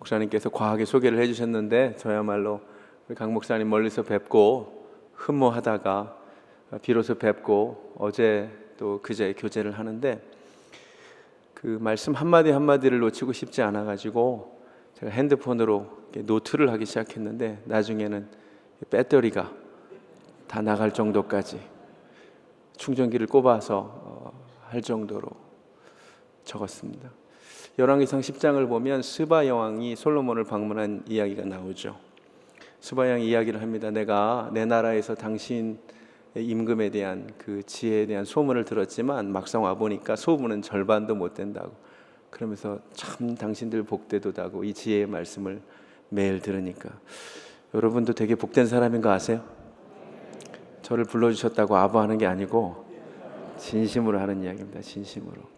목사님께서 과하게 소개를 해주셨는데 저야말로 우리 강 목사님 멀리서 뵙고 흠모하다가 비로소 뵙고 어제 또 그제 교제를 하는데 그 말씀 한마디 한마디를 놓치고 싶지 않아가지고 제가 핸드폰으로 노트를 하기 시작했는데 나중에는 배터리가 다 나갈 정도까지 충전기를 꼽아서 할 정도로 적었습니다. 열왕기상 10장을 보면 스바 여왕이 솔로몬을 방문한 이야기가 나오죠. 스바 여왕이 이야기를 합니다. 내가 내 나라에서 당신의 임금에 대한 그 지혜에 대한 소문을 들었지만 막상 와보니까 소문은 절반도 못 된다고. 그러면서 참 당신들 복되도다고 이 지혜의 말씀을 매일 들으니까 여러분도 되게 복된 사람인 거 아세요? 저를 불러주셨다고 아부하는 게 아니고 진심으로 하는 이야기입니다. 진심으로.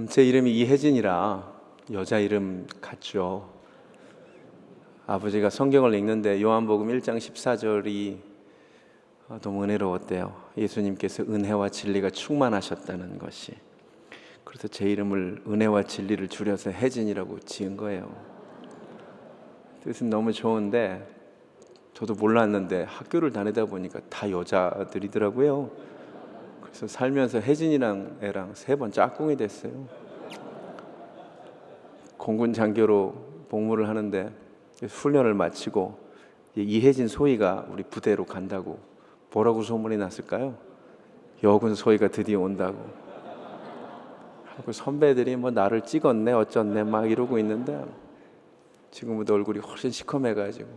제 이름이 이혜진이라 여자 이름 같죠. 아버지가 성경을 읽는데 요한복음 1장 14절이 너무 은혜로웠대요. 예수님께서 은혜와 진리가 충만하셨다는 것이. 그래서 제 이름을 은혜와 진리를 줄여서 혜진이라고 지은 거예요. 뜻은 너무 좋은데 저도 몰랐는데 학교를 다니다 보니까 다 여자들이더라고요. 그래서 살면서 혜진이랑 애랑 3번 짝꿍이 됐어요. 공군 장교로 복무를 하는데 훈련을 마치고 이혜진 소희가 우리 부대로 간다고 뭐라고 소문이 났을까요? 여군 소희가 드디어 온다고. 하고 선배들이 뭐 나를 찍었네 어쩌네 막 이러고 있는데 지금보다 얼굴이 훨씬 시커매가지고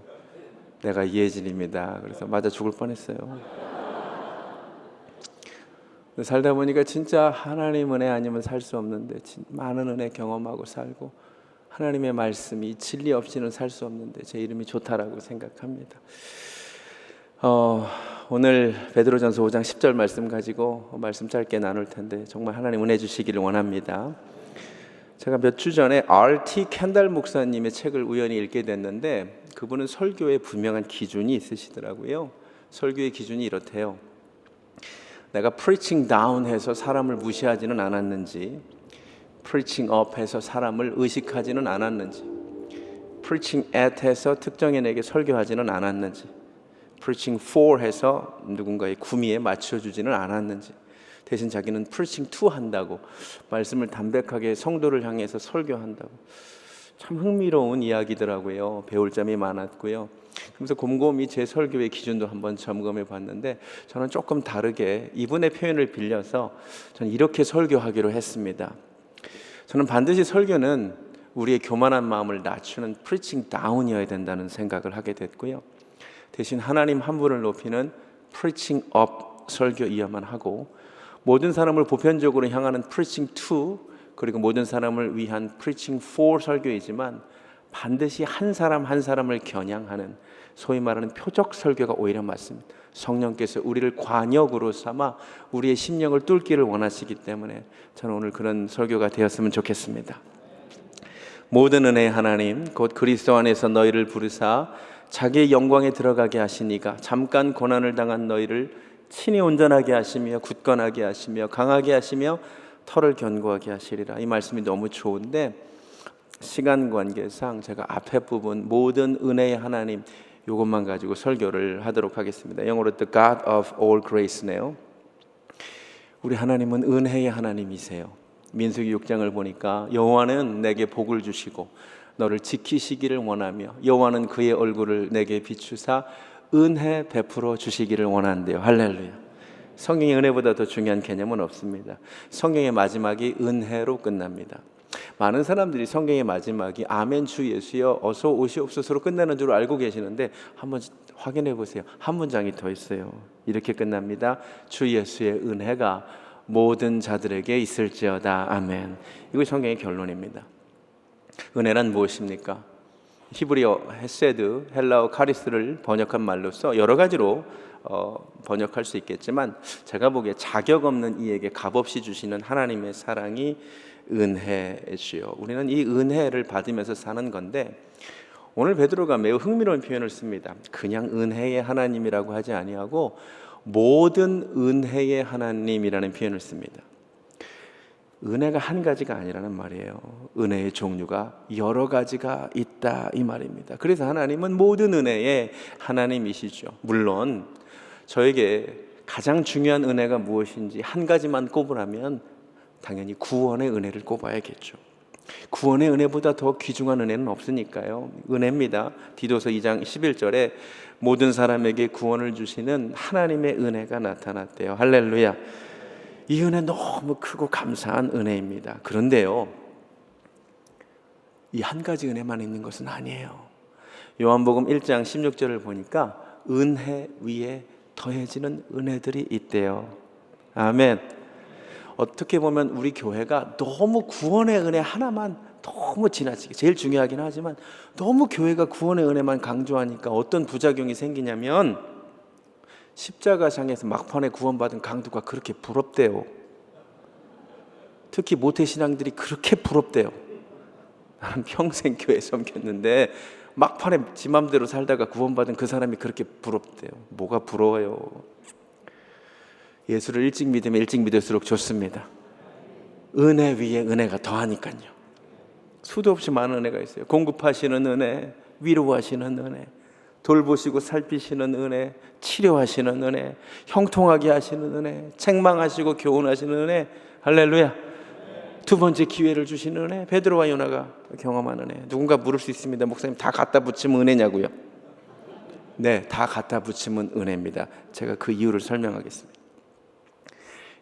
내가 이혜진입니다. 그래서 맞아 죽을 뻔했어요. 살다 보니까 진짜 하나님 은혜 아니면 살 수 없는데 많은 은혜 경험하고 살고 하나님의 말씀이 진리 없이는 살 수 없는데 제 이름이 좋다라고 생각합니다. 오늘 베드로전서 5장 10절 말씀 가지고 말씀 짧게 나눌 텐데 정말 하나님 은혜 주시기를 원합니다. 제가 몇 주 전에 R.T. 켄달 목사님의 책을 우연히 읽게 됐는데 그분은 설교에 분명한 기준이 있으시더라고요. 설교의 기준이 이렇대요. 내가 preaching down 해서 사람을 무시하지는 않았는지, preaching up 해서 사람을 의식하지는 않았는지, preaching at 해서 특정인에게 설교하지는 않았는지, preaching for 해서 누군가의 구미에 맞춰주지는 않았는지, 대신 자기는 preaching to 한다고 말씀을 담백하게 성도를 향해서 설교한다고. 참 흥미로운 이야기더라고요. 배울 점이 많았고요. 그래서 곰곰이 제 설교의 기준도 한번 점검해 봤는데 저는 조금 다르게 이분의 표현을 빌려서 저는 이렇게 설교하기로 했습니다. 저는 반드시 설교는 우리의 교만한 마음을 낮추는 preaching down이어야 된다는 생각을 하게 됐고요. 대신 하나님 한 분을 높이는 preaching up 설교이어야만 하고 모든 사람을 보편적으로 향하는 preaching to 그리고 모든 사람을 위한 preaching for 설교이지만 반드시 한 사람 한 사람을 겨냥하는 소위 말하는 표적 설교가 오히려 맞습니다. 성령께서 우리를 관역으로 삼아 우리의 심령을 뚫기를 원하시기 때문에 저는 오늘 그런 설교가 되었으면 좋겠습니다. 모든 은혜의 하나님 곧 그리스도 안에서 너희를 부르사 자기의 영광에 들어가게 하시니가 잠깐 고난을 당한 너희를 친히 온전하게 하시며 굳건하게 하시며 강하게 하시며 털을 견고하게 하시리라. 이 말씀이 너무 좋은데 시간 관계상 제가 앞에 부분 모든 은혜의 하나님 이것만 가지고 설교를 하도록 하겠습니다. 영어로 The God of all grace네요. 우리 하나님은 은혜의 하나님이세요. 민수기 6장을 보니까 여호와는 내게 복을 주시고 너를 지키시기를 원하며 여호와는 그의 얼굴을 내게 비추사 은혜 베풀어 주시기를 원한대요. 할렐루야. 성경의 은혜보다 더 중요한 개념은 없습니다. 성경의 마지막이 은혜로 끝납니다. 많은 사람들이 성경의 마지막이 아멘 주 예수여 어서 오시옵소서로 끝나는 줄 알고 계시는데 한번 확인해 보세요. 한 문장이 더 있어요. 이렇게 끝납니다. 주 예수의 은혜가 모든 자들에게 있을지어다. 아멘. 이것이 성경의 결론입니다. 은혜란 무엇입니까? 히브리어 헤세드, 헬라어 카리스를 번역한 말로서 여러 가지로 번역할 수 있겠지만 제가 보기에 자격 없는 이에게 값없이 주시는 하나님의 사랑이 은혜지요. 우리는 이 은혜를 받으면서 사는 건데 오늘 베드로가 매우 흥미로운 표현을 씁니다. 그냥 은혜의 하나님이라고 하지 아니하고 모든 은혜의 하나님이라는 표현을 씁니다. 은혜가 한 가지가 아니라는 말이에요. 은혜의 종류가 여러 가지가 있다 이 말입니다. 그래서 하나님은 모든 은혜의 하나님이시죠. 물론 저에게 가장 중요한 은혜가 무엇인지 한 가지만 꼽으라면 당연히 구원의 은혜를 꼽아야겠죠. 구원의 은혜보다 더 귀중한 은혜는 없으니까요. 은혜입니다. 디도서 2장 11절에 모든 사람에게 구원을 주시는 하나님의 은혜가 나타났대요. 할렐루야. 이 은혜 너무 크고 감사한 은혜입니다. 그런데요, 이 한 가지 은혜만 있는 것은 아니에요. 요한복음 1장 16절을 보니까 은혜 위에 더해지는 은혜들이 있대요. 아멘. 어떻게 보면 우리 교회가 너무 구원의 은혜 하나만 너무 지나치게, 제일 중요하긴 하지만 너무 교회가 구원의 은혜만 강조하니까 어떤 부작용이 생기냐면 십자가상에서 막판에 구원받은 강도가 그렇게 부럽대요. 특히 모태신앙들이 그렇게 부럽대요. 나는 평생 교회 섬겼는데 막판에 지 맘대로 살다가 구원받은 그 사람이 그렇게 부럽대요. 뭐가 부러워요? 예수를 일찍 믿으면 일찍 믿을수록 좋습니다. 은혜 위에 은혜가 더하니까요. 수도 없이 많은 은혜가 있어요. 공급하시는 은혜, 위로하시는 은혜, 돌보시고 살피시는 은혜, 치료하시는 은혜, 형통하게 하시는 은혜, 책망하시고 교훈하시는 은혜. 할렐루야. 두 번째 기회를 주시는 은혜, 베드로와 요나가 경험한 은혜. 누군가 물을 수 있습니다. 목사님, 다 갖다 붙이면 은혜냐고요? 네, 다 갖다 붙이면 은혜입니다. 제가 그 이유를 설명하겠습니다.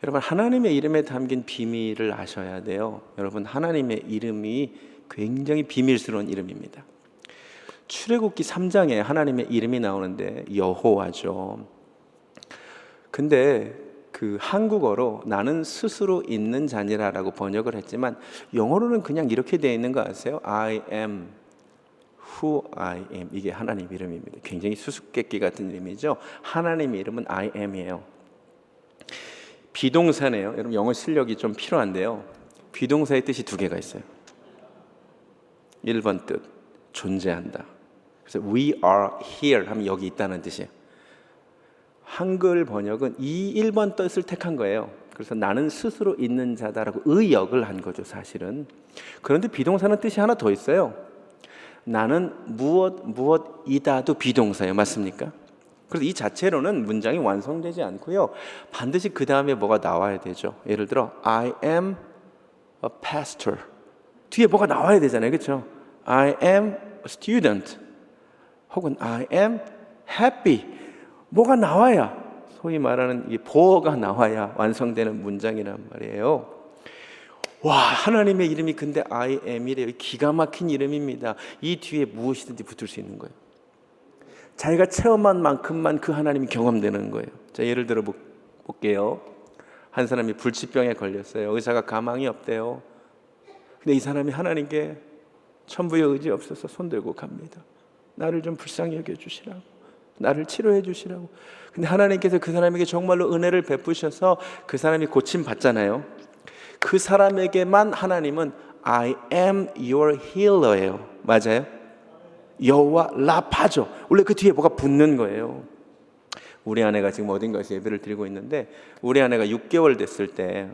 여러분, 하나님의 이름에 담긴 비밀을 아셔야 돼요. 여러분, 하나님의 이름이 굉장히 비밀스러운 이름입니다. 출애굽기 3장에 하나님의 이름이 나오는데 여호와죠. 근데 그 한국어로 나는 스스로 있는 자니라라고 번역을 했지만 영어로는 그냥 이렇게 되어 있는 거 아세요? I am who I am. 이게 하나님 이름입니다. 굉장히 수수께끼 같은 이름이죠. 하나님의 이름은 I am이에요. 비동사네요. 여러분, 영어 실력이 좀 필요한데요. 비동사의 뜻이 두 개가 있어요. 1번 뜻, 존재한다. 그래서 we are here 하면 여기 있다는 뜻이에요. 한글 번역은 이 1번 뜻을 택한 거예요. 그래서 나는 스스로 있는 자다라고 의역을 한 거죠, 사실은. 그런데 비동사는 뜻이 하나 더 있어요. 나는 무엇이다도 비동사예요. 맞습니까? 그래서 이 자체로는 문장이 완성되지 않고요. 반드시 그 다음에 뭐가 나와야 되죠. 예를 들어 I am a pastor. 뒤에 뭐가 나와야 되잖아요. 그렇죠? I am a student. 혹은 I am happy. 뭐가 나와야, 소위 말하는 이 보어가 나와야 완성되는 문장이란 말이에요. 와, 하나님의 이름이 근데 I am이래요. 기가 막힌 이름입니다. 이 뒤에 무엇이든지 붙을 수 있는 거예요. 자기가 체험한 만큼만 그 하나님이 경험되는 거예요. 자, 예를 들어 볼게요. 한 사람이 불치병에 걸렸어요. 의사가 가망이 없대요. 근데 이 사람이 하나님께 천부의 의지 없어서 손들고 갑니다. 나를 좀 불쌍히 여겨주시라고, 나를 치료해 주시라고. 근데 하나님께서 그 사람에게 정말로 은혜를 베푸셔서 그 사람이 고침 받잖아요. 그 사람에게만 하나님은 I am your healer예요. 맞아요? 여호와 라파죠. 원래 그 뒤에 뭐가 붙는 거예요. 우리 아내가 지금 어딘가에서 예배를 드리고 있는데, 우리 아내가 6개월 됐을 때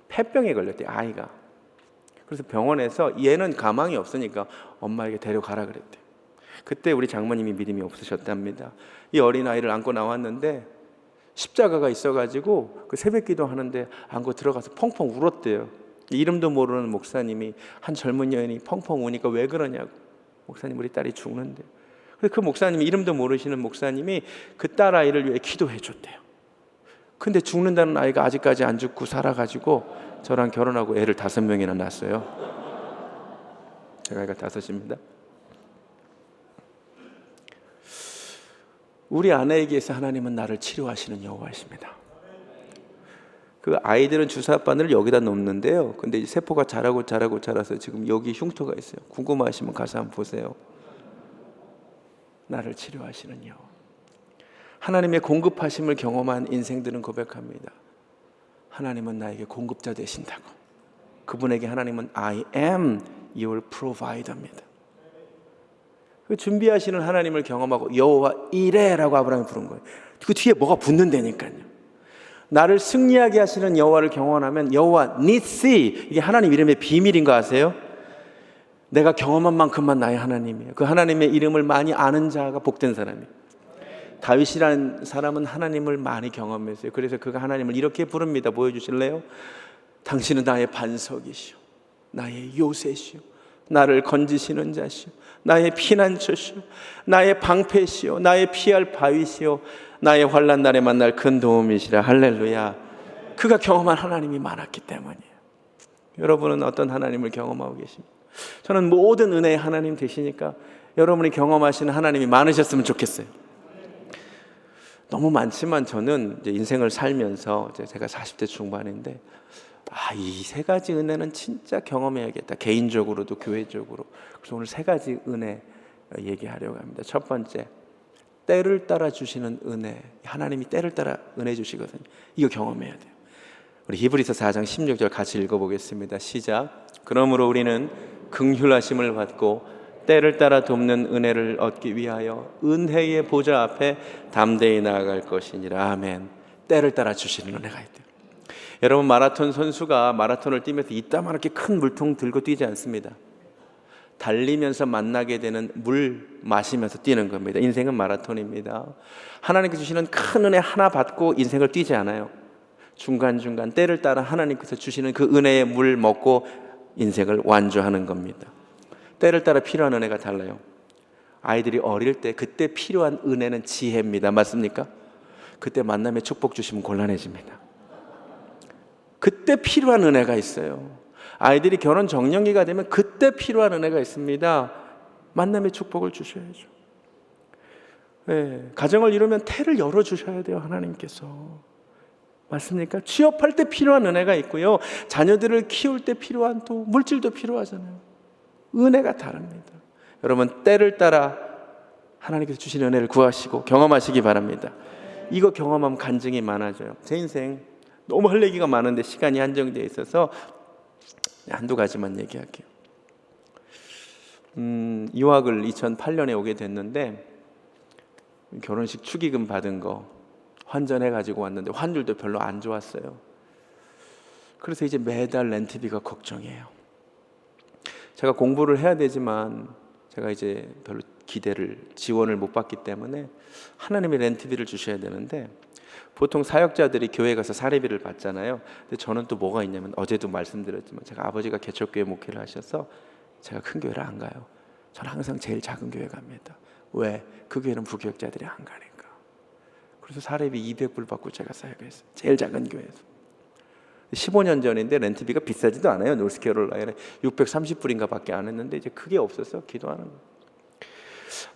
폐병에 걸렸대, 아이가. 그래서 병원에서 얘는 가망이 없으니까 엄마에게 데려가라 그랬대. 그때 우리 장모님이 믿음이 없으셨답니다. 이 어린아이를 안고 나왔는데 십자가가 있어가지고 그 새벽기도 하는데 안고 들어가서 펑펑 울었대요. 이름도 모르는 목사님이, 한 젊은 여인이 펑펑 우니까 왜 그러냐고. 목사님, 우리 딸이 죽는데. 그래서 그 목사님이, 이름도 모르시는 목사님이 그 딸아이를 위해 기도해 줬대요. 근데 죽는다는 아이가 아직까지 안 죽고 살아가지고 저랑 결혼하고 애를 5명이나 낳았어요. 제가 애가 5입니다. 우리 아내에게서 하나님은 나를 치료하시는 여호와이십니다. 그 아이들은 주사 바늘을 여기다 놓는데요. 근데 이제 세포가 자라서 지금 여기 흉터가 있어요. 궁금하시면 가서 한번 보세요. 나를 치료하시는 여호와. 하나님의 공급하심을 경험한 인생들은 고백합니다. 하나님은 나에게 공급자 되신다고. 그분에게 하나님은 I am your provider입니다. 그 준비하시는 하나님을 경험하고 여호와 이레라고 아브라함이 부른 거예요. 그 뒤에 뭐가 붙는다니까요. 나를 승리하게 하시는 여호와를 경험하면 여호와 니시, 이게 하나님 이름의 비밀인 거 아세요? 내가 경험한 만큼만 나의 하나님이에요. 그 하나님의 이름을 많이 아는 자가 복된 사람이에요. 다윗이라는 사람은 하나님을 많이 경험했어요. 그래서 그가 하나님을 이렇게 부릅니다. 보여주실래요? 당신은 나의 반석이시오, 나의 요새시오, 나를 건지시는 자시오, 나의 피난처시오, 나의 방패시오, 나의 피할 바위시오, 나의 환난 날에 만날 큰 도움이시라. 할렐루야. 그가 경험한 하나님이 많았기 때문이에요. 여러분은 어떤 하나님을 경험하고 계십니까? 저는 모든 은혜의 하나님 되시니까 여러분이 경험하시는 하나님이 많으셨으면 좋겠어요. 너무 많지만 저는 이제 인생을 살면서 제가 40대 중반인데 이 세 가지 은혜는 진짜 경험해야겠다. 개인적으로도 교회적으로. 그래서 오늘 세 가지 은혜 얘기하려고 합니다. 첫 번째, 때를 따라 주시는 은혜. 하나님이 때를 따라 은혜 주시거든요. 이거 경험해야 돼요. 우리 히브리서 4장 16절 같이 읽어보겠습니다. 시작. 그러므로 우리는 긍휼하심을 받고 때를 따라 돕는 은혜를 얻기 위하여 은혜의 보좌 앞에 담대히 나아갈 것이니라. 아멘. 때를 따라 주시는 은혜가 있대요. 여러분, 마라톤 선수가 마라톤을 뛰면서 이따만하게 큰 물통 들고 뛰지 않습니다. 달리면서 만나게 되는 물 마시면서 뛰는 겁니다. 인생은 마라톤입니다. 하나님께서 주시는 큰 은혜 하나 받고 인생을 뛰지 않아요. 중간중간 때를 따라 하나님께서 주시는 그 은혜의 물 먹고 인생을 완주하는 겁니다. 때를 따라 필요한 은혜가 달라요. 아이들이 어릴 때 그때 필요한 은혜는 지혜입니다. 맞습니까? 그때 만남에 축복 주시면 곤란해집니다. 그때 필요한 은혜가 있어요. 아이들이 결혼 정년기가 되면 그때 필요한 은혜가 있습니다. 만남의 축복을 주셔야죠. 네, 가정을 이루면 태를 열어주셔야 돼요. 하나님께서. 맞습니까? 취업할 때 필요한 은혜가 있고요, 자녀들을 키울 때 필요한 또 물질도 필요하잖아요. 은혜가 다릅니다. 여러분, 때를 따라 하나님께서 주신 은혜를 구하시고 경험하시기 바랍니다. 이거 경험하면 간증이 많아져요. 제 인생 너무 할 얘기가 많은데 시간이 한정되어 있어서 한두 가지만 얘기할게요. 유학을 2008년에 오게 됐는데 결혼식 축의금 받은 거 환전해가지고 왔는데 환율도 별로 안 좋았어요. 그래서 이제 매달 렌트비가 걱정이에요. 제가 공부를 해야 되지만 제가 이제 별로 지원을 못 받기 때문에 하나님이 렌트비를 주셔야 되는데, 보통 사역자들이 교회 가서 사례비를 받잖아요. 근데 저는 또 뭐가 있냐면, 어제도 말씀드렸지만 제가 아버지가 개척교회 목회를 하셔서 제가 큰 교회를 안 가요. 저는 항상 제일 작은 교회 갑니다. 왜? 그 교회는 부교역자들이 안 가니까. 그래서 사례비 200불 받고 제가 사역했어요. 제일 작은 교회에서. 15년 전인데 렌트비가 비싸지도 않아요. 노스캐롤라이나에 630불인가 밖에 안 했는데 이제 그게 없어서 기도하는 거예요.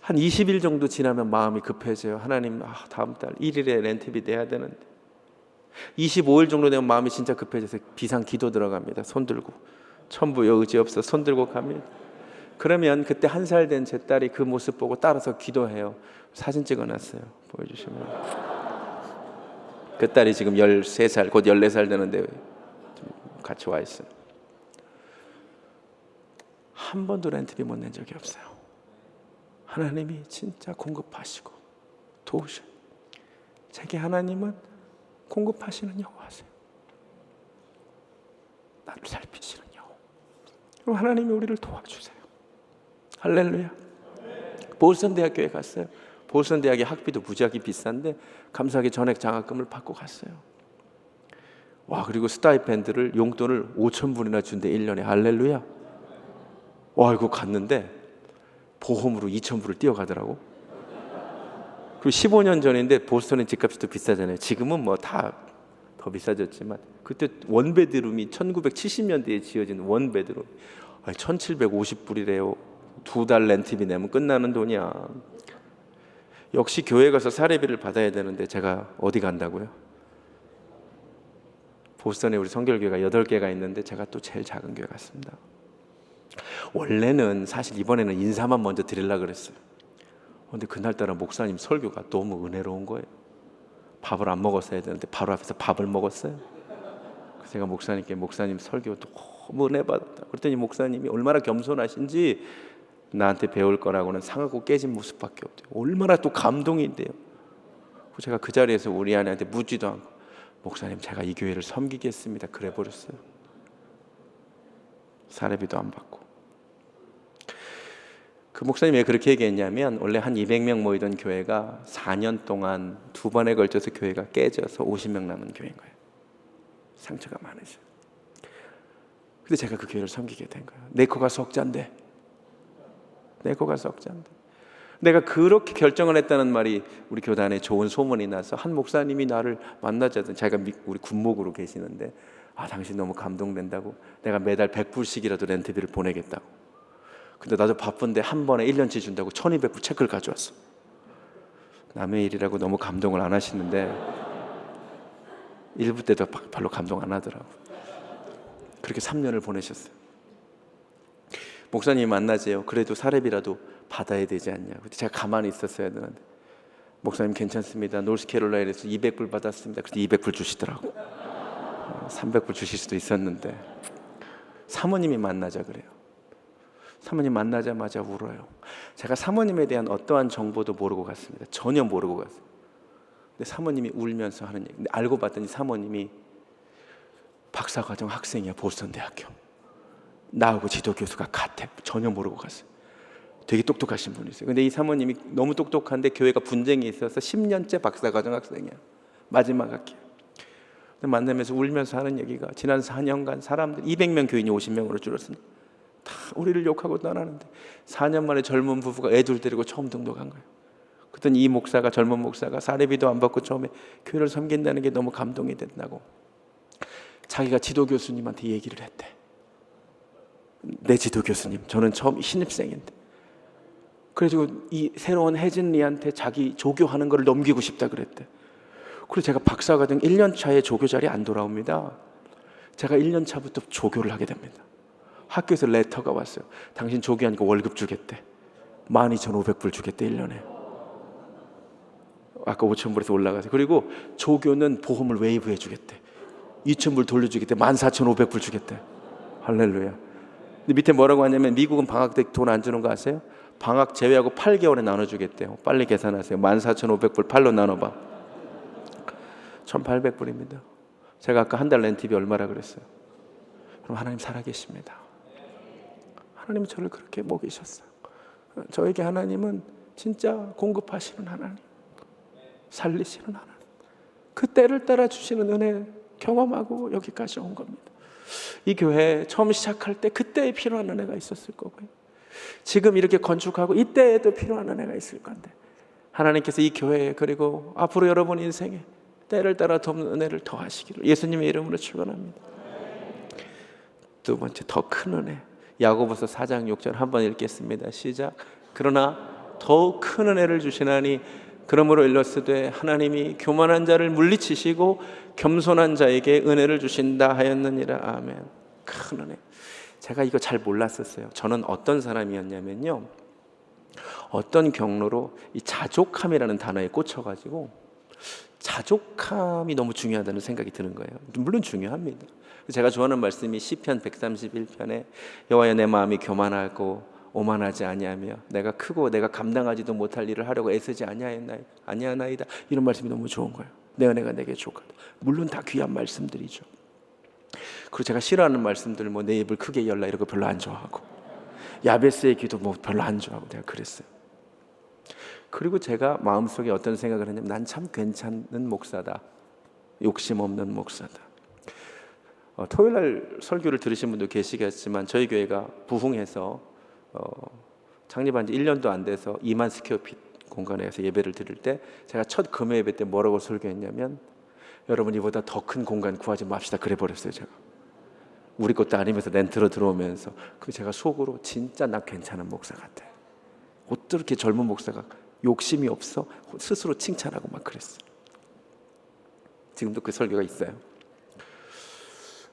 한 20일 정도 지나면 마음이 급해져요. 하나님, 다음 달 1일에 렌트비 내야 되는데. 25일 정도 되면 마음이 진짜 급해져서 비상 기도 들어갑니다. 손 들고. 천부여 의지 없어 손 들고 갑니다. 그러면 그때 1살 된 제 딸이 그 모습 보고 따라서 기도해요. 사진 찍어놨어요. 보여주시면. 그 딸이 지금 13살, 곧 14살 되는데 같이 와 있어요. 한 번도 렌트비 못 낸 적이 없어요. 하나님이 진짜 공급하시고 도우셔요. 제게 하나님은 공급하시는 여호와세요. 나를 살피시는 여호와. 그럼 하나님이 우리를 도와주세요. 할렐루야. 보스턴대학교에 갔어요. 보스턴대학의 학비도 무지하게 비싼데 감사하게 전액 장학금을 받고 갔어요. 와, 그리고 스타이펜드를 용돈을 5,000불이나 준대 1년에. 할렐루야. 와, 이거 갔는데 보험으로 2,000불을 띄어가더라고. 그리고 15년 전인데 보스턴의 집값이 더 비싸잖아요. 지금은 뭐 다 더 비싸졌지만 그때 원베드룸이 1970년대에 지어진 원베드룸 1,750불이래요. 2달 렌트비 내면 끝나는 돈이야. 역시 교회 가서 사례비를 받아야 되는데 제가 어디 간다고요? 보스턴에 우리 성결교회가 8개가 있는데 제가 또 제일 작은 교회 갔습니다. 원래는 사실 이번에는 인사만 먼저 드리려고 그랬어요. 근데 그날따라 목사님 설교가 너무 은혜로운 거예요. 밥을 안 먹었어야 되는데 바로 앞에서 밥을 먹었어요. 그래서 제가 목사님께, 목사님 설교 너무 은혜 받았다. 그랬더니 목사님이 얼마나 겸손하신지 나한테 배울 거라고는 상하고 깨진 모습밖에 없대요. 얼마나 또 감동인데요. 제가 그 자리에서 우리 아내한테 묻지도 않고, 목사님 제가 이 교회를 섬기겠습니다. 그래 버렸어요. 사례비도 안 받고. 그 목사님이 왜 그렇게 얘기했냐면 원래 한 200명 모이던 교회가 4년 동안 2번에 걸쳐서 교회가 깨져서 50명 남은 교회인 거예요. 상처가 많으셔. 근데 제가 그 교회를 섬기게 된 거예요. 내 코가 석잔데, 내 코가 석잔데. 내가 그렇게 결정을 했다는 말이 우리 교단에 좋은 소문이 나서 한 목사님이 나를 만나자던, 자기가 우리 군목으로 계시는데, 당신 너무 감동된다고 내가 매달 100불씩이라도 렌트비를 보내겠다고. 근데 나도 바쁜데 한 번에 1년치 준다고 1200불 체크를 가져왔어. 남의 일이라고 너무 감동을 안 하시는데 일부 때도 별로 감동 안 하더라고. 그렇게 3년을 보내셨어요. 목사님 만나재요. 그래도 사례비라도 받아야 되지 않냐. 근데 제가 가만히 있었어야 되는데, 목사님 괜찮습니다. 노스캐롤라인에서 200불 받았습니다. 그래서 200불 주시더라고. 300불 주실 수도 있었는데. 사모님이 만나자 그래요. 사모님 만나자마자 울어요. 제가 사모님에 대한 어떠한 정보도 모르고 갔습니다. 전혀 모르고 갔어요. 근데 사모님이 울면서 하는 얘기. 근데 알고 봤더니 사모님이 박사과정 학생이야. 보스턴 대학교. 나하고 지도교수가 같아. 전혀 모르고 갔어요. 되게 똑똑하신 분이세요. 근데 이 사모님이 너무 똑똑한데 교회가 분쟁이 있어서 10년째 박사과정 학생이야. 마지막 학기. 만나면서 울면서 하는 얘기가 지난 4년간 사람들 200명 교인이 50명으로 줄었으니 다 우리를 욕하고 떠나는데 4년 만에 젊은 부부가 애 둘 데리고 처음 등록한 거예요. 그랬더니 이 목사가, 젊은 목사가 사례비도 안 받고 처음에 교회를 섬긴다는 게 너무 감동이 된다고 자기가 지도교수님한테 얘기를 했대. 내 지도교수님, 저는 처음 신입생인데, 그래가지고 이 새로운 혜진리한테 자기 조교하는 걸 넘기고 싶다 그랬대. 그래서 제가 박사과정 1년 차에 조교 자리 안 돌아옵니다. 제가 1년 차부터 조교를 하게 됩니다. 학교에서 레터가 왔어요. 당신 조교하니까 월급 주겠대. 12,500불 주겠대 1년에. 아까 5,000불에서 올라가서. 그리고 조교는 보험을 웨이브해 주겠대. 2,000불 돌려주겠대. 14,500불 주겠대. 할렐루야. 근데 밑에 뭐라고 하냐면 미국은 방학 때 돈 안 주는 거 아세요? 방학 제외하고 8개월에 나눠주겠대요. 빨리 계산하세요. 14,500불 8로 나눠봐. 1,800불입니다. 제가 아까 한 달 렌트비 얼마라 그랬어요? 그럼 하나님 살아계십니다. 하나님은 저를 그렇게 먹이셨어요. 저에게 하나님은 진짜 공급하시는 하나님, 살리시는 하나님, 그 때를 따라 주시는 은혜 경험하고 여기까지 온 겁니다. 이 교회 처음 시작할 때 그때에 필요한 은혜가 있었을 거고요. 지금 이렇게 건축하고 이때에도 필요한 은혜가 있을 건데, 하나님께서 이 교회에 그리고 앞으로 여러분 인생에 때를 따라 돕는 은혜를 더하시기를 예수님의 이름으로 축원합니다. 두 번째, 더 큰 은혜. 야고보서 4장 6절 한번 읽겠습니다. 시작. 그러나 더욱 큰 은혜를 주시나니 그러므로 일러스되 하나님이 교만한 자를 물리치시고 겸손한 자에게 은혜를 주신다 하였느니라. 아멘. 큰 은혜. 제가 이거 잘 몰랐었어요. 저는 어떤 사람이었냐면요, 어떤 경로로 이 자족함이라는 단어에 꽂혀가지고 자족함이 너무 중요하다는 생각이 드는 거예요. 물론 중요합니다. 제가 좋아하는 말씀이 시편 131편에 여호와여 내 마음이 교만하고 오만하지 아니하며 내가 크고 내가 감당하지도 못할 일을 하려고 애쓰지 아니하나이다. 이런 말씀이 너무 좋은 거예요. 내 은혜가 내게 족하다. 물론 다 귀한 말씀들이죠. 그리고 제가 싫어하는 말씀들, 뭐 내 입을 크게 열라 이런 거 별로 안 좋아하고, 야베스의 기도 뭐 별로 안 좋아하고 내가 그랬어요. 그리고 제가 마음속에 어떤 생각을 했냐면 난 참 괜찮은 목사다, 욕심 없는 목사다. 토요일날 설교를 들으신 분도 계시겠지만 저희 교회가 부흥해서 창립한 지 1년도 안 돼서 2만 스퀘어핏 공간에서 예배를 드릴 때 제가 첫 금요 예배 때 뭐라고 설교했냐면, 여러분 이보다 더 큰 공간 구하지 맙시다 그래 버렸어요. 제가 우리 것도 아니면서 렌트로 들어오면서. 그 제가 속으로 진짜 나 괜찮은 목사 같아, 어떻게 젊은 목사가 욕심이 없어, 스스로 칭찬하고 막 그랬어요. 지금도 그 설교가 있어요.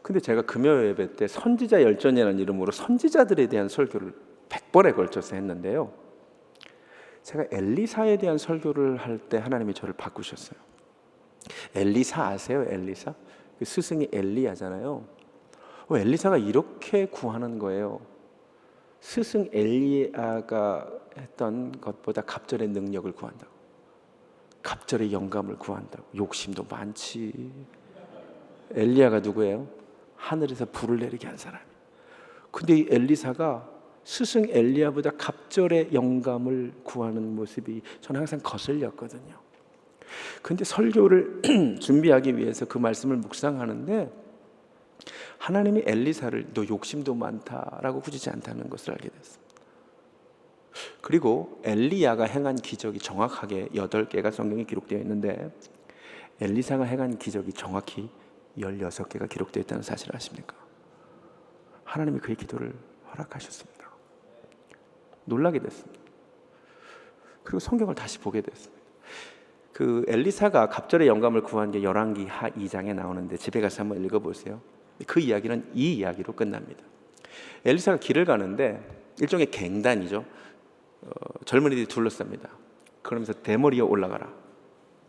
근데 제가 금요 예배 때 선지자 열전이라는 이름으로 선지자들에 대한 설교를 100번에 걸쳐서 했는데요, 제가 엘리사에 대한 설교를 할 때 하나님이 저를 바꾸셨어요. 엘리사 아세요? 엘리사? 그 스승이 엘리야잖아요. 엘리사가 이렇게 구하는 거예요. 스승 엘리야가 했던 것보다 갑절의 능력을 구한다고, 갑절의 영감을 구한다고. 욕심도 많지, 엘리야가 누구예요? 하늘에서 불을 내리게 한 사람이에요. 근데 이 엘리사가 스승 엘리야보다 갑절의 영감을 구하는 모습이 저는 항상 거슬렸거든요. 근데 설교를 준비하기 위해서 그 말씀을 묵상하는데 하나님이 엘리사를 너 욕심도 많다라고 꾸짖지 않다는 것을 알게 됐습니다. 그리고 엘리야가 행한 기적이 정확하게 8개가 성경에 기록되어 있는데 엘리사가 행한 기적이 정확히 16개가 기록되어 있다는 사실을 아십니까? 하나님이 그의 기도를 허락하셨습니다. 놀라게 됐습니다. 그리고 성경을 다시 보게 됐습니다. 그 엘리사가 갑절의 영감을 구한 게 열왕기 하 2장에 나오는데 집에 가서 한번 읽어보세요. 그 이야기는 이 이야기로 끝납니다. 엘리사가 길을 가는데 일종의 갱단이죠. 젊은이들이 둘러쌉니다. 그러면서 대머리에 올라가라.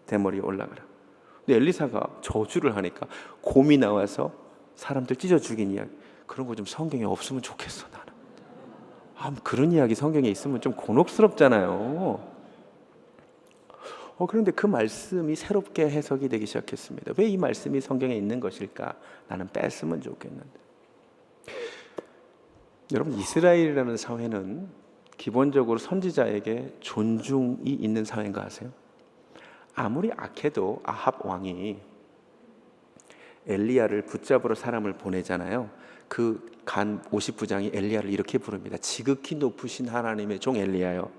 대머리에 올라가라. 근데 엘리사가 저주를 하니까 곰이 나와서 사람들 찢어 죽인 이야기. 그런 거 좀 성경에 없으면 좋겠어 나는. 그런 이야기 성경에 있으면 좀 곤혹스럽잖아요. 그런데 그 말씀이 새롭게 해석이 되기 시작했습니다. 왜 이 말씀이 성경에 있는 것일까? 나는 뺐으면 좋겠는데. 여러분, 이스라엘이라는 사회는 기본적으로 선지자에게 존중이 있는 사회인 거 아세요? 아무리 악해도 아합 왕이 엘리야를 붙잡으러 사람을 보내잖아요. 그 간 50부장이 엘리야를 이렇게 부릅니다. 지극히 높으신 하나님의 종 엘리야요.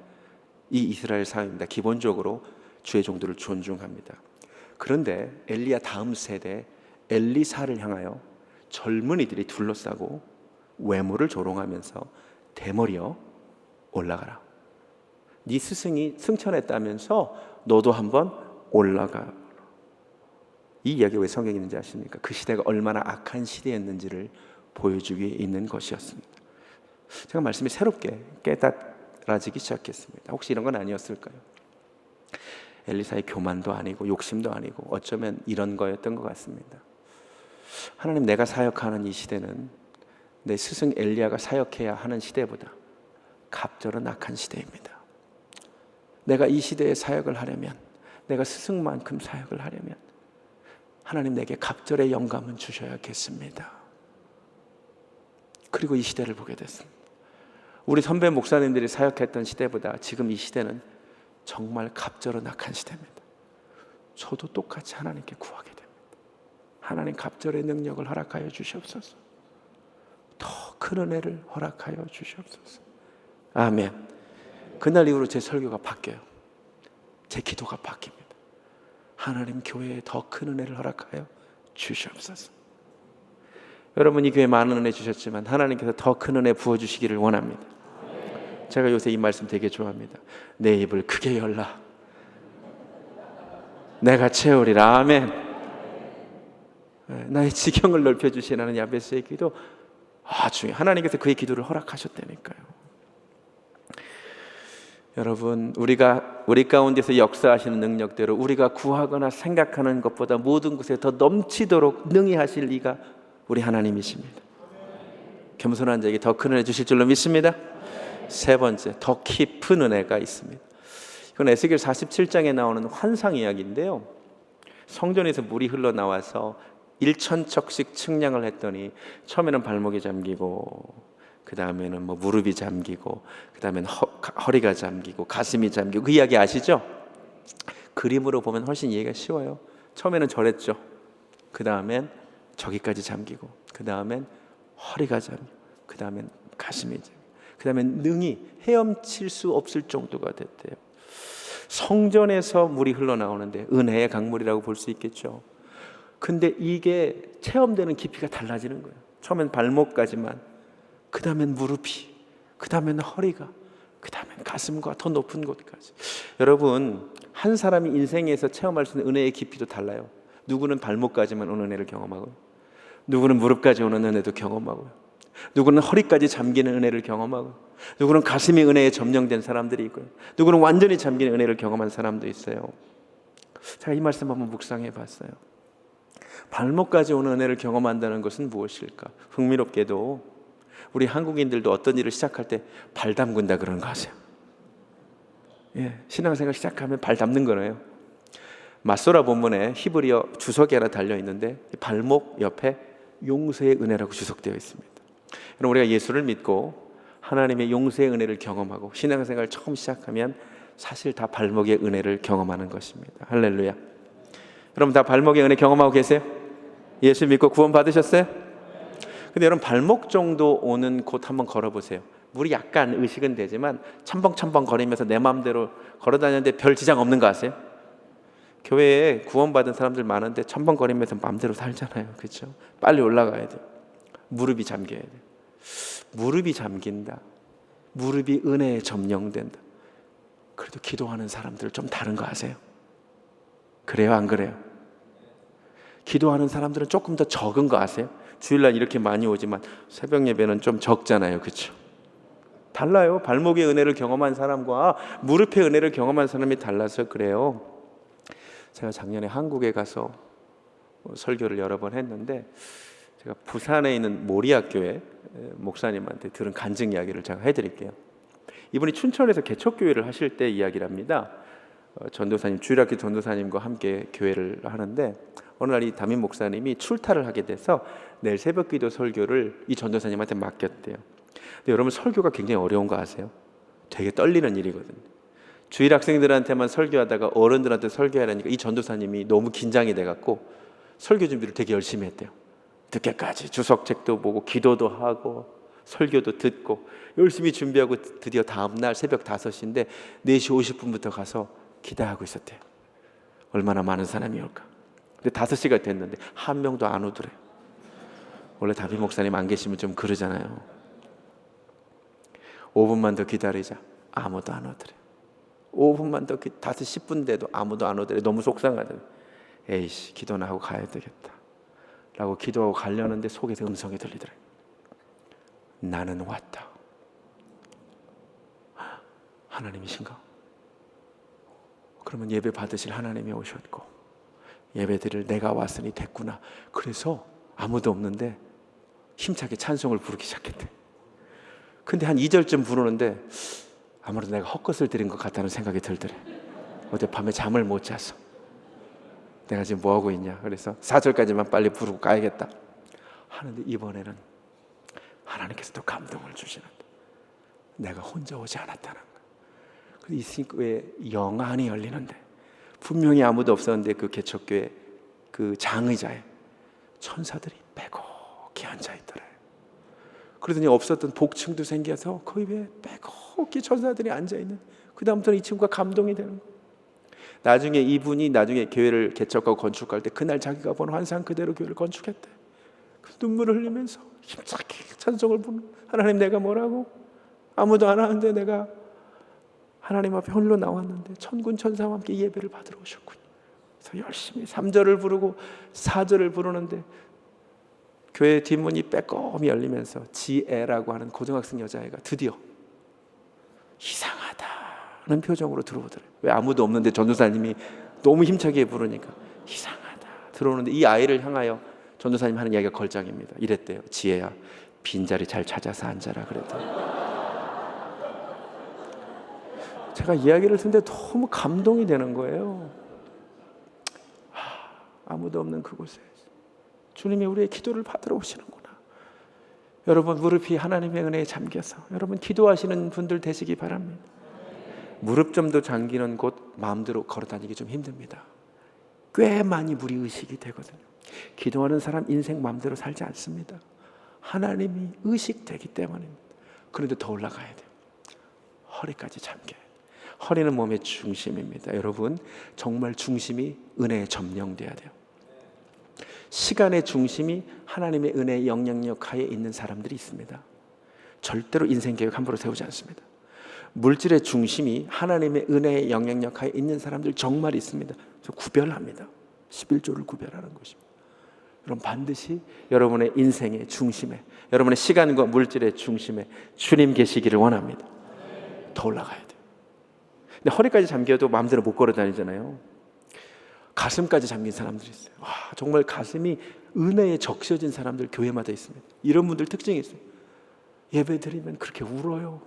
이 이스라엘 사회입니다. 기본적으로 주의 종들을 존중합니다. 그런데 엘리야 다음 세대 엘리사를 향하여 젊은이들이 둘러싸고 외모를 조롱하면서 대머리여 올라가라. 네 스승이 승천했다면서 너도 한번 올라가. 이 이야기가 왜 성경에 있는지 아십니까? 그 시대가 얼마나 악한 시대였는지를 보여주기 위해 있는 것이었습니다. 제가 말씀이 새롭게 깨달아지기 시작했습니다. 혹시 이런 건 아니었을까요? 엘리사의 교만도 아니고 욕심도 아니고 어쩌면 이런 거였던 것 같습니다. 하나님, 내가 사역하는 이 시대는 내 스승 엘리야가 사역해야 하는 시대보다 갑절은 악한 시대입니다. 내가 이 시대에 사역을 하려면, 내가 스승만큼 사역을 하려면 하나님 내게 갑절의 영감은 주셔야겠습니다. 그리고 이 시대를 보게 됐습니다. 우리 선배 목사님들이 사역했던 시대보다 지금 이 시대는 정말 갑절은 악한 시대입니다. 저도 똑같이 하나님께 구하게 됩니다. 하나님, 갑절의 능력을 허락하여 주시옵소서. 더 큰 은혜를 허락하여 주시옵소서. 아멘. 그날 이후로 제 설교가 바뀌어요. 제 기도가 바뀝니다. 하나님, 교회에 더 큰 은혜를 허락하여 주시옵소서. 여러분, 이 교회에 많은 은혜 주셨지만 하나님께서 더 큰 은혜 부어주시기를 원합니다. 제가 요새 이 말씀 되게 좋아합니다. 내 입을 크게 열라. 내가 채우리라. 아멘. 나의 지경을 넓혀주시라는 야베스의 기도, 아주 하나님께서 그의 기도를 허락하셨다니까요. 여러분, 우리 가운데서 역사하시는 능력대로 우리가 구하거나 생각하는 것보다 모든 것에 더 넘치도록 능히 하실 이가 우리 하나님이십니다. 겸손한 자에게 더 큰 은혜 주실 줄로 믿습니다. 세 번째, 더 깊은 은혜가 있습니다. 이건 에스겔 47장에 나오는 환상 이야기인데요. 성전에서 물이 흘러나와서 1,000척씩 측량을 했더니 처음에는 발목이 잠기고, 그 다음에는 무릎이 잠기고, 그 다음에는 허리가 잠기고, 가슴이 잠기고. 그 이야기 아시죠? 그림으로 보면 훨씬 이해가 쉬워요. 처음에는 저랬죠. 그 다음엔 저기까지 잠기고, 그 다음엔 허리가 잠기고, 그 다음엔 가슴이 잠기고, 그 다음엔 능히 헤엄칠 수 없을 정도가 됐대요. 성전에서 물이 흘러나오는데 은혜의 강물이라고 볼 수 있겠죠. 근데 이게 체험되는 깊이가 달라지는 거예요. 처음엔 발목까지만, 그 다음엔 무릎이, 그 다음엔 허리가, 그 다음엔 가슴과 더 높은 곳까지. 여러분, 한 사람이 인생에서 체험할 수 있는 은혜의 깊이도 달라요. 누구는 발목까지만 오는 은혜를 경험하고, 누구는 무릎까지 오는 은혜도 경험하고요, 누구는 허리까지 잠기는 은혜를 경험하고, 누구는 가슴이 은혜에 점령된 사람들이 있고요, 누구는 완전히 잠기는 은혜를 경험한 사람도 있어요. 제가 이 말씀 한번 묵상해 봤어요. 발목까지 오는 은혜를 경험한다는 것은 무엇일까? 흥미롭게도 우리 한국인들도 어떤 일을 시작할 때 발 담근다 그러는 거 아세요? 신앙생활 시작하면 발 담는 거예요. 마소라 본문에 히브리어 주석이 하나 달려 있는데 발목 옆에 용서의 은혜라고 주석되어 있습니다. 여러분, 우리가 예수를 믿고 하나님의 용서의 은혜를 경험하고 신앙생활을 처음 시작하면 사실 다 발목의 은혜를 경험하는 것입니다. 할렐루야. 여러분 다 발목의 은혜 경험하고 계세요? 예수 믿고 구원 받으셨어요? 근데 여러분 발목 정도 오는 곳 한번 걸어보세요. 물이 약간 의식은 되지만 첨벙첨벙 거리면서 내 마음대로 걸어다니는데 별 지장 없는 거 아세요? 교회에 구원받은 사람들 많은데 첨벙거리면서 마음대로 살잖아요. 그렇죠? 빨리 올라가야 돼요. 무릎이 잠겨야 돼요. 무릎이 잠긴다. 무릎이 은혜에 점령된다. 그래도 기도하는 사람들 좀 다른 거 아세요? 그래요, 안 그래요? 기도하는 사람들은 조금 더 적은 거 아세요? 주일날 이렇게 많이 오지만 새벽 예배는 좀 적잖아요. 그렇죠? 달라요. 발목의 은혜를 경험한 사람과 무릎의 은혜를 경험한 사람이 달라서 그래요. 제가 작년에 한국에 가서 설교를 여러 번 했는데 제가 부산에 있는 모리학교에 목사님한테 들은 간증 이야기를 제가 해드릴게요. 이분이 춘천에서 개척교회를 하실 때 이야기랍니다. 전도사님, 주일학교 전도사님과 함께 교회를 하는데 어느 날 이 담임 목사님이 출타를 하게 돼서 내일 새벽기도 설교를 이 전도사님한테 맡겼대요. 근데 여러분 설교가 굉장히 어려운 거 아세요? 되게 떨리는 일이거든요. 주일 학생들한테만 설교하다가 어른들한테 설교하라니까 이 전도사님이 너무 긴장이 돼갖고 설교 준비를 되게 열심히 했대요. 늦게까지 주석책도 보고 기도도 하고 설교도 듣고 열심히 준비하고 드디어 다음날 새벽 5시인데 4시 50분부터 가서 기다하고 있었대요. 얼마나 많은 사람이 올까. 근데 5시가 됐는데 한 명도 안 오더래요. 원래 담임 목사님 안 계시면 좀 그러잖아요. 5분만 더 기다리자. 아무도 안 오더래요. 5분만 더 5시 10분 돼도 아무도 안 오더래. 너무 속상하더래. 에이씨, 기도나 하고 가야 되겠다 라고 기도하고 가려는데 속에서 음성이 들리더래. 나는 왔다. 하나님이신가? 그러면 예배 받으실 하나님이 오셨고 예배 드릴 내가 왔으니 됐구나. 그래서 아무도 없는데 힘차게 찬송을 부르기 시작했대. 근데 한 2절쯤 부르는데 아무래도 내가 헛것을 드린 것 같다는 생각이 들더래. 어젯밤에 잠을 못 자서 내가 지금 뭐하고 있냐. 그래서 4절까지만 빨리 부르고 가야겠다 하는데 이번에는 하나님께서 또 감동을 주시는데 내가 혼자 오지 않았다는 거야. 이 교회 영안이 열리는데 분명히 아무도 없었는데 그 개척교회 그 장의자에 천사들이 빼곡히 앉아있더래요. 그러더니 없었던 복층도 생겨서 그 위에 빼곡히 천사들이 앉아있는. 그 다음부터는 이 친구가 감동이 되는 거예요. 나중에 이분이 나중에 교회를 개척하고 건축할 때 그날 자기가 본 환상 그대로 교회를 건축했대. 눈물을 흘리면서 힘차게 찬송을 부르는. 하나님, 내가 뭐라고? 아무도 안 하는데 내가 하나님 앞에 홀로 나왔는데 천군 천사와 함께 예배를 받으러 오셨군요. 그래서 열심히 3절을 부르고 4절을 부르는데 교회 뒷문이 빼꼼히 열리면서 지애라고 하는 고등학생 여자애가 드디어 이상하다는 표정으로 들어오더래요. 왜 아무도 없는데 전도사님이 너무 힘차게 부르니까 이상하다 들어오는데 이 아이를 향하여 전도사님 하는 이야기가 걸작입니다. 이랬대요. 지혜야, 빈자리 잘 찾아서 앉아라 그랬더니 제가 이야기를 듣는데 너무 감동이 되는 거예요. 아무도 없는 그곳에 주님이 우리의 기도를 받으러 오시는구나. 여러분 무릎이 하나님의 은혜에 잠겨서 여러분 기도하시는 분들 되시기 바랍니다. 무릎 좀도 잠기는 곳 마음대로 걸어다니기 좀 힘듭니다. 꽤 많이 무리의식이 되거든요. 기도하는 사람 인생 마음대로 살지 않습니다. 하나님이 의식되기 때문입니다. 그런데 더 올라가야 돼요. 허리까지 잠겨요. 허리는 몸의 중심입니다. 여러분 정말 중심이 은혜에 점령돼야 돼요. 시간의 중심이 하나님의 은혜의 영향력 하에 있는 사람들이 있습니다. 절대로 인생 계획 함부로 세우지 않습니다. 물질의 중심이 하나님의 은혜의 영향력 하에 있는 사람들 정말 있습니다. 그래서 구별합니다. 11조를 구별하는 것입니다. 여러분 반드시 여러분의 인생의 중심에, 여러분의 시간과 물질의 중심에 주님 계시기를 원합니다. 더 올라가야 돼요. 근데 허리까지 잠겨도 마음대로 못 걸어 다니잖아요. 가슴까지 잠긴 사람들이 있어요. 와, 정말 가슴이 은혜에 적셔진 사람들 교회마다 있습니다. 이런 분들 특징이 있어요. 예배 드리면 그렇게 울어요.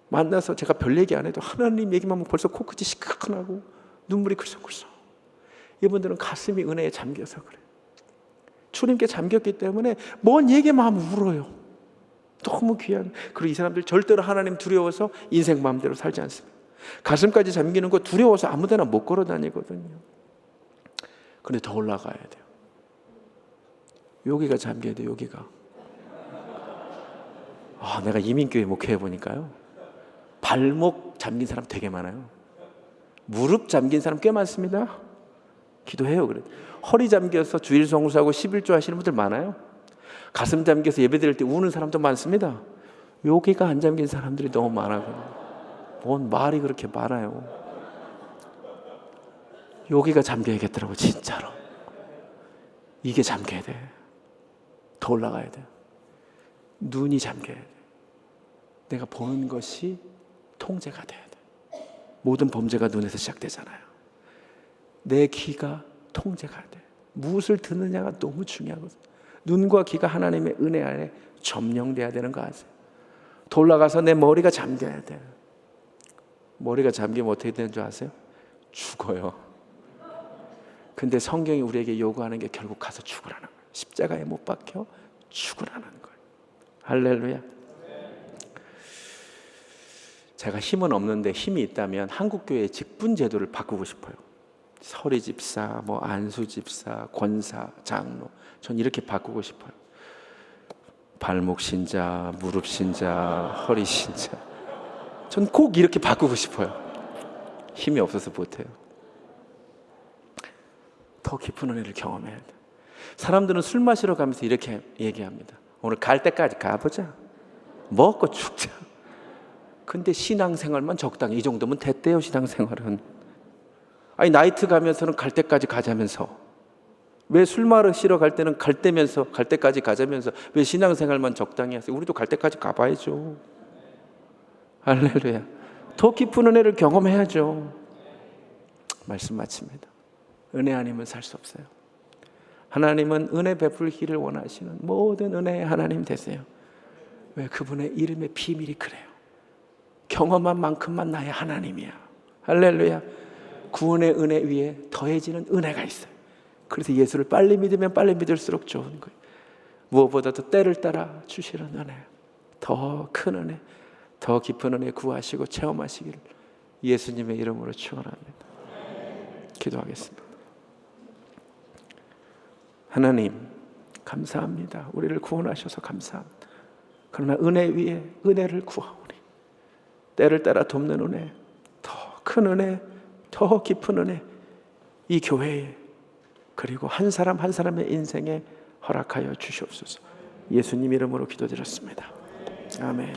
만나서 제가 별 얘기 안 해도 하나님 얘기만 하면 벌써 코끝이 시큰하고 눈물이 글썽글썽. 이분들은 가슴이 은혜에 잠겨서 그래요. 주님께 잠겼기 때문에 뭔 얘기만 하면 울어요. 너무 귀한. 그리고 이 사람들 절대로 하나님 두려워서 인생 마음대로 살지 않습니다. 가슴까지 잠기는 거 두려워서 아무 데나 못 걸어 다니거든요. 근데 더 올라가야 돼요. 여기가 잠겨야 돼요. 여기가. 내가 이민교회 목회해 보니까요, 발목 잠긴 사람 되게 많아요. 무릎 잠긴 사람 꽤 많습니다. 기도해요. 그래. 허리 잠겨서 주일 성수하고 11조 하시는 분들 많아요. 가슴 잠겨서 예배드릴 때 우는 사람도 많습니다. 여기가 안 잠긴 사람들이 너무 많아요. 뭔 말이 그렇게 많아요. 여기가 잠겨야겠더라고. 진짜로. 이게 잠겨야 돼. 더 올라가야 돼. 눈이 잠겨야 돼. 내가 보는 것이 통제가 돼야 돼. 모든 범죄가 눈에서 시작되잖아요. 내 귀가 통제가 돼. 무엇을 듣느냐가 너무 중요하거든요. 눈과 귀가 하나님의 은혜 안에 점령돼야 되는 거 아세요? 더 올라가서 내 머리가 잠겨야 돼. 머리가 잠기면 어떻게 되는 줄 아세요? 죽어요. 근데 성경이 우리에게 요구하는 게 결국 가서 죽으라는 거예요. 십자가에 못 박혀 죽으라는 거예요. 할렐루야. 제가 힘은 없는데 힘이 있다면 한국교회의 직분제도를 바꾸고 싶어요. 서리 집사, 안수 집사, 권사, 장로, 전 이렇게 바꾸고 싶어요. 발목 신자, 무릎 신자, 허리 신자. 전 꼭 이렇게 바꾸고 싶어요. 힘이 없어서 못해요. 더 깊은 은혜를 경험해야 돼. 사람들은 술 마시러 가면서 이렇게 얘기합니다. 오늘 갈 때까지 가보자. 먹고 죽자. 근데 신앙생활만 적당히 이 정도면 됐대요. 신앙생활은. 아니 나이트 가면서는 갈 때까지 가자면서, 왜 술 마시러 갈 때는 갈 때면서 갈 때까지 가자면서 왜 신앙생활만 적당히 하세요? 우리도 갈 때까지 가봐야죠. 할렐루야. 더 깊은 은혜를 경험해야죠. 말씀 마칩니다. 은혜 아니면 살 수 없어요. 하나님은 은혜 베풀기를 원하시는 모든 은혜의 하나님 되세요. 왜? 그분의 이름의 비밀이 그래요. 경험한 만큼만 나의 하나님이야. 할렐루야. 구원의 은혜 위에 더해지는 은혜가 있어요. 그래서 예수를 빨리 믿으면 빨리 믿을수록 좋은 거예요. 무엇보다도 때를 따라 주시는 은혜, 더 큰 은혜, 더 깊은 은혜 구하시고 체험하시기를 예수님의 이름으로 축원합니다. 기도하겠습니다. 하나님 감사합니다. 우리를 구원하셔서 감사합니다. 그러나 은혜 위에 은혜를 구하오니 때를 따라 돕는 은혜, 더 큰 은혜, 더 깊은 은혜, 이 교회에 그리고 한 사람 한 사람의 인생에 허락하여 주시옵소서. 예수님 이름으로 기도드렸습니다. 아멘.